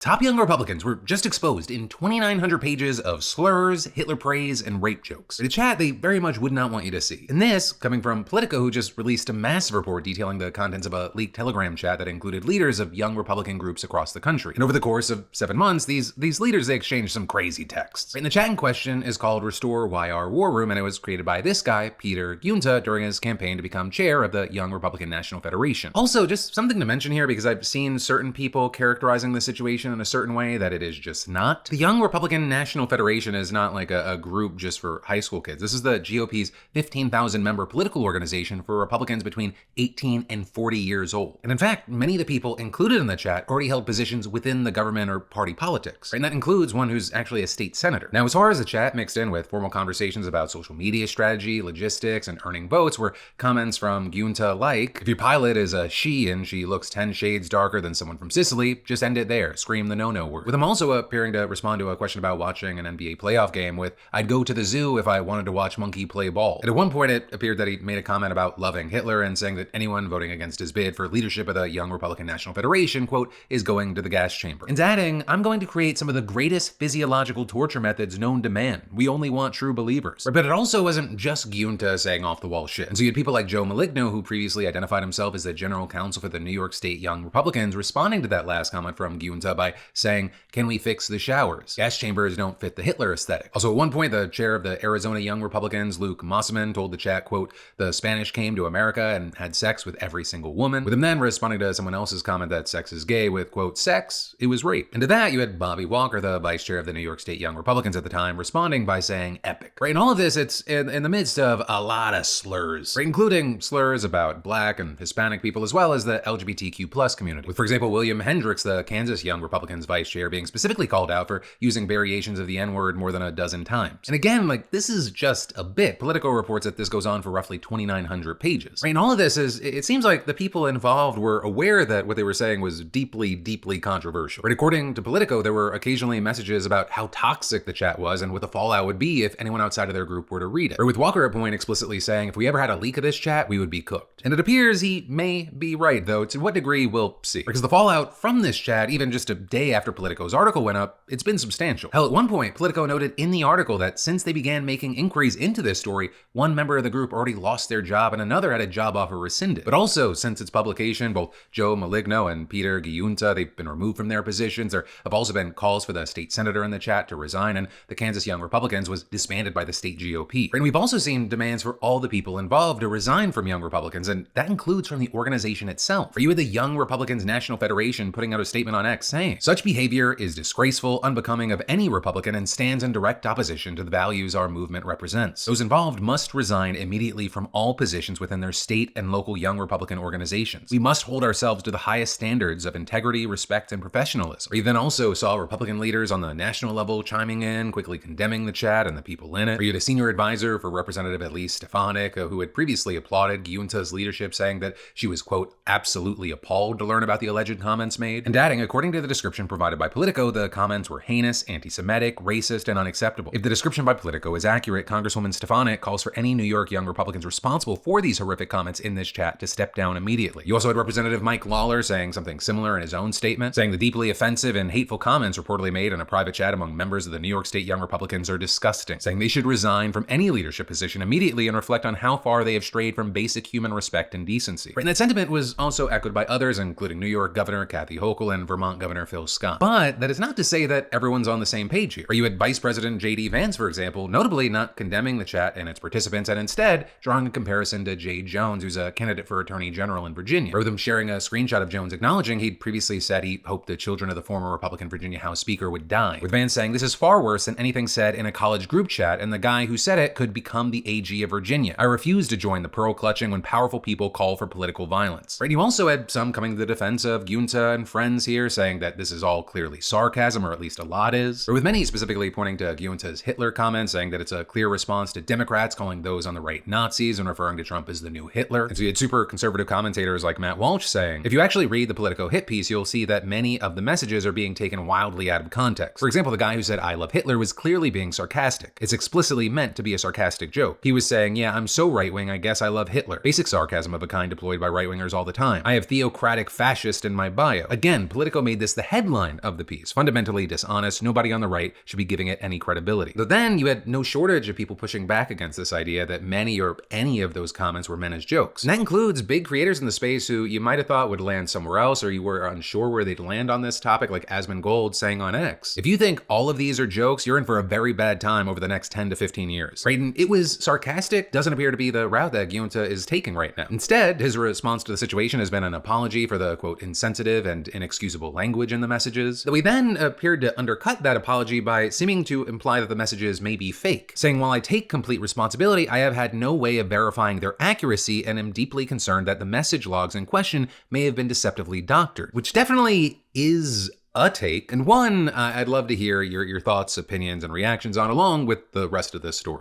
Top young Republicans were just exposed in 2,900 pages of slurs, Hitler praise, and rape jokes. In a chat they very much would not want you to see. And this, coming from Politico, who just released a massive report detailing the contents of a leaked Telegram chat that included leaders of young Republican groups across the country. And over the course of 7 months, these leaders, they exchanged some crazy texts. And the chat in question is called Restore YR War Room, and it was created by this guy, Peter Giunta, during his campaign to become chair of the Young Republican National Federation. Also, just something to mention here, because I've seen certain people characterizing the situation in a certain way that it is just not. The Young Republican National Federation is not like a group just for high school kids. This is the GOP's 15,000 member political organization for Republicans between 18 and 40 years old. And in fact, many of the people included in the chat already held positions within the government or party politics. And that includes one who's actually a state senator. Now, as far as the chat mixed in with formal conversations about social media strategy, logistics, and earning votes, were comments from Giunta like, if your pilot is a she and she looks 10 shades darker than someone from Sicily, just end it there. Scream the no-no word. With him also appearing to respond to a question about watching an NBA playoff game with, I'd go to the zoo if I wanted to watch monkey play ball. And at one point it appeared that he made a comment about loving Hitler and saying that anyone voting against his bid for leadership of the Young Republican National Federation, quote, is going to the gas chamber. And adding, I'm going to create some of the greatest physiological torture methods known to man. We only want true believers. But it also wasn't just Giunta saying off-the-wall shit. And so you had people like Joe Maligno, who previously identified himself as the general counsel for the New York State Young Republicans, responding to that last comment from Giunta by saying, can we fix the showers? Gas chambers don't fit the Hitler aesthetic. Also, at one point, the chair of the Arizona Young Republicans, Luke Mosselman, told the chat, quote, the Spanish came to America and had sex with every single woman, with him then responding to someone else's comment that sex is gay with, quote, sex, it was rape. And to that, you had Bobby Walker, the vice chair of the New York State Young Republicans at the time, responding by saying epic. Right, and all of this, it's in the midst of a lot of slurs, right, including slurs about Black and Hispanic people, as well as the LGBTQ plus community. With, for example, William Hendricks, the Kansas Young Republicans vice chair, being specifically called out for using variations of the N-word more than a dozen times. And again, like, this is just a bit. Politico reports that this goes on for roughly 2,900 pages. Right, and all of this is, it seems like the people involved were aware that what they were saying was deeply, deeply controversial. Right, according to Politico, there were occasionally messages about how toxic the chat was and what the fallout would be if anyone outside of their group were to read it. Or with Walker at point explicitly saying, if we ever had a leak of this chat, we would be cooked. And it appears he may be right, though. To what degree, we'll see. Because the fallout from this chat, even just a day after Politico's article went up, it's been substantial. Hell, at one point, Politico noted in the article that since they began making inquiries into this story, one member of the group already lost their job and another had a job offer rescinded. But also, since its publication, both Joe Maligno and Peter Giunta, they've been removed from their positions. There have also been calls for the state senator in the chat to resign, and the Kansas Young Republicans was disbanded by the state GOP. And we've also seen demands for all the people involved to resign from Young Republicans, and that includes from the organization itself. For you, the Young Republicans National Federation putting out a statement on X saying, such behavior is disgraceful, unbecoming of any Republican, and stands in direct opposition to the values our movement represents. Those involved must resign immediately from all positions within their state and local Young Republican organizations. We must hold ourselves to the highest standards of integrity, respect, and professionalism. We then also saw Republican leaders on the national level chiming in, quickly condemning the chat and the people in it. We had a senior advisor for Representative Elise Stefanik, who had previously applauded Giunta's leadership, saying that she was, quote, absolutely appalled to learn about the alleged comments made, and adding, according to the description provided by Politico, the comments were heinous, anti-Semitic, racist, and unacceptable. If the description by Politico is accurate, Congresswoman Stefanik calls for any New York Young Republicans responsible for these horrific comments in this chat to step down immediately. You also had Representative Mike Lawler saying something similar in his own statement, saying the deeply offensive and hateful comments reportedly made in a private chat among members of the New York State Young Republicans are disgusting, saying they should resign from any leadership position immediately and reflect on how far they have strayed from basic human respect and decency. And that sentiment was also echoed by others, including New York Governor Kathy Hochul and Vermont Governor Phil Scott. But that is not to say that everyone's on the same page here. Or you had Vice President J.D. Vance, for example, notably not condemning the chat and its participants, and instead drawing a comparison to Jay Jones, who's a candidate for Attorney General in Virginia, with him sharing a screenshot of Jones acknowledging he'd previously said he hoped the children of the former Republican Virginia House Speaker would die, with Vance saying this is far worse than anything said in a college group chat, and the guy who said it could become the AG of Virginia. I refuse to join the pearl clutching when powerful people call for political violence. Right, you also had some coming to the defense of Giunta and friends here, saying that this is all clearly sarcasm, or at least a lot is, or with many specifically pointing to Giunta's Hitler comment, saying that it's a clear response to Democrats calling those on the right Nazis and referring to Trump as the new Hitler. And so you had super conservative commentators like Matt Walsh saying, if you actually read the Politico hit piece, you'll see that many of the messages are being taken wildly out of context. For example, the guy who said I love Hitler was clearly being sarcastic. It's explicitly meant to be a sarcastic joke. He was saying, yeah, I'm so right-wing, I guess I love Hitler. Basic sarcasm of a kind deployed by right-wingers all the time. I have theocratic fascist in my bio. Again, Politico made this the headline of the piece. Fundamentally dishonest, nobody on the right should be giving it any credibility. Though then you had no shortage of people pushing back against this idea that many or any of those comments were meant as jokes. And that includes big creators in the space who you might have thought would land somewhere else, or you were unsure where they'd land on this topic, like Asmongold saying on X. If you think all of these are jokes, you're in for a very bad time over the next 10 to 15 years. Right? And it was sarcastic doesn't appear to be the route that Giunta is taking right now. Instead, his response to the situation has been an apology for the, quote, insensitive and inexcusable language in the messages. Though he then appeared to undercut that apology by seeming to imply that the messages may be fake, saying, while I take complete responsibility, I have had no way of verifying their accuracy and am deeply concerned that the message logs in question may have been deceptively doctored, which definitely is a take, and one I'd love to hear your thoughts, opinions, and reactions on, along with the rest of this story.